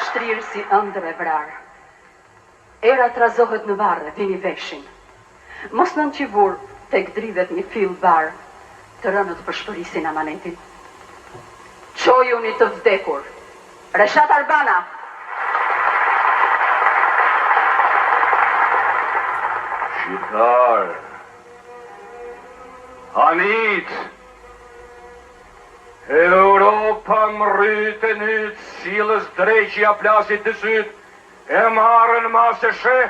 shtrirë si ëndër e vrarë. Era trazohet në varre, vini veshin. Mos nën qivur, tek dridhet një fill barë, të rënët përshpërisin amanetin. Qojuni të vdekur. Reshat Arbana. Shqiptar, Anit, Europa më rrytë e nytë, silës dreqja plasit të sytë, e marën masë shë,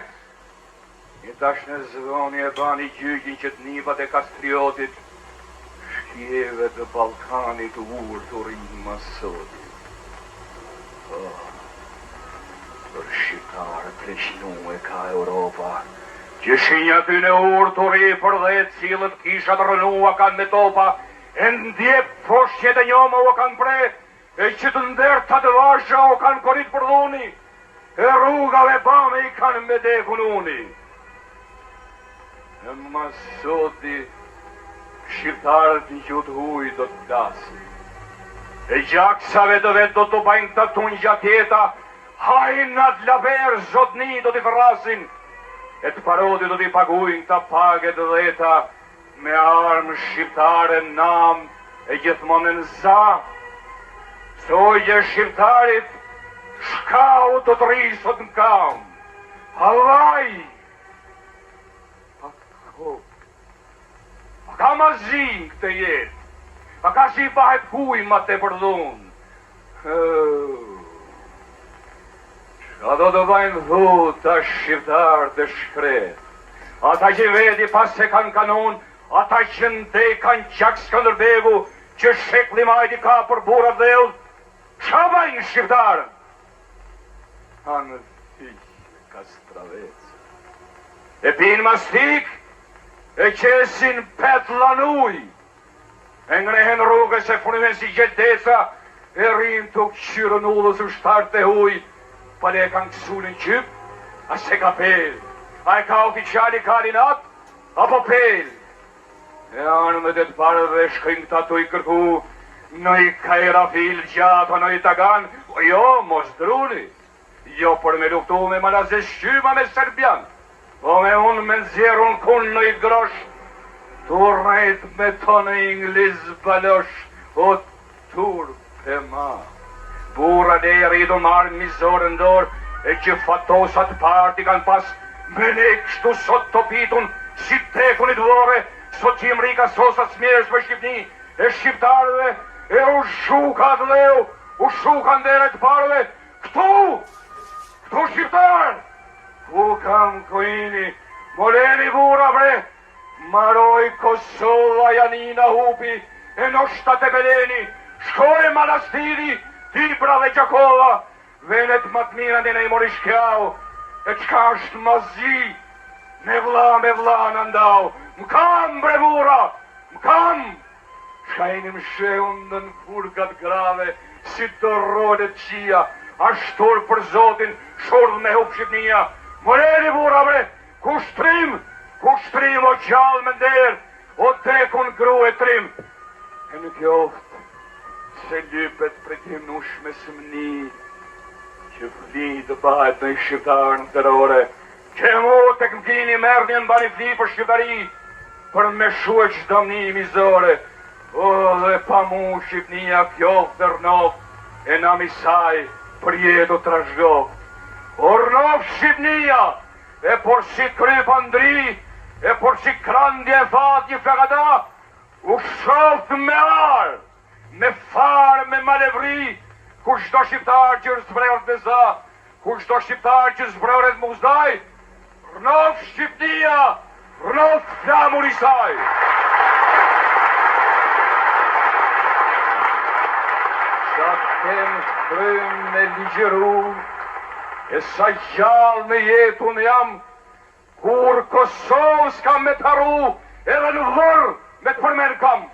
i tash në zvoni e bani gjyqin që të nipat e kastriotit, shkjeve të Balkanit urturin masotit. Për shqiptarë treqnu e ka Europa, që shinja ty në urturi për dhe cilët kishat rënua kanë me topa, e ndjep foshqet e njoma o kanë pre, e që të ndërë të të vasha o kanë korit për dhuni, e rrugave bame i kanë me dekun uni. E masoti, shqiptarët një gjutë huj do të dasin. E gjaksave të vetë do të bajnë të tunë gjatjeta, hajnat laber zotni do t'i vrasin, e të parodi do t'i pagujnë të paget dheta, me armë shqiptare nam e gjithmonë në za. Sojë shqiptarit, shkau të të rrisot në kam. Halaj! A ka ma zin këtë jetë, a ka si bahet kuj ma të përdhun. Qa do të bajnë dhu të shqiptar të shkret, ata që vedi pas se kanë kanon, ata që ndej kanë qak Skënderbegu, që shekli majti ka për burat dhe eudh, qa bajnë shqiptarën? Anë thikë ka stravec, e pinë mastik, e qesin pet lanuj, e ngrehen rrugës e funimen si gjeldesa, e rrim të këqyrën ullës u shtartë të huj, pa le kanë kësunin qyp, a se ka pel, a e ka oficiali karinat, apo pel. E anë me të të parë dhe shkrim këta të i kërku, në i kajra fil gjatë, në i tagan, jo, mos druni, jo për me luftu me malazë shqyma me Serbian, po me unë me nxjerun kun në i grosh, tu rejt me tonë inglis balosh, o turp e ma. Bura dhe e rridu marë mizorë ndorë, e që fatosat parti kanë pas, me ne kështu sot topitun, si tekunit vore, sot që im rika sosat smjerës për Shqipni, e shqiptarëve, e u shukat dheu, u shukan dhere të parëve, këtu shqiptarë, ku kam kojini, moleni bura bre, maroj Kosova Janina Hupi, e noshtat e Beleni, shkoj Manastiri, Tibra dhe Gjakova, venet mat mirën dhe ne i mori shkjau, e qka është mazi, me vla në ndau, m'kam bre bura, m'kam, shkajni m'sheun në furkat grave, si të rolet qia, ashtur për Zotin, shurdh me hup Shqipnia, moreni bura bre, kushtrim o gjallë me nder, o tekun gru e trim, e në kjoft, se lypet për tim nush me sëmni, që fli të bahet në i shqiptarë në terore, që mu të këmkini merdhjen bani fli për shqiptari, për me shue qdamni mizore, o dhe pa mu Shqipnia kjoft dhe rnof, e nami saj për jetu të rashgof. Ornof Shqipnia, e por si kryp andri, e por si krandje fat një flagada, u shoft me arë, me farë, me malevri, ku shdo shqiptar që zbrejrët me za, ku shdo shqiptar që zbrejrët muzdaj, rënof Shqipnia, rënof flamur i saj. Qa kem frym me ligjeru, e sa gjallë me jetun jam, kur Kosovë s'kam me taru, edhe në vërë me të përmen kam.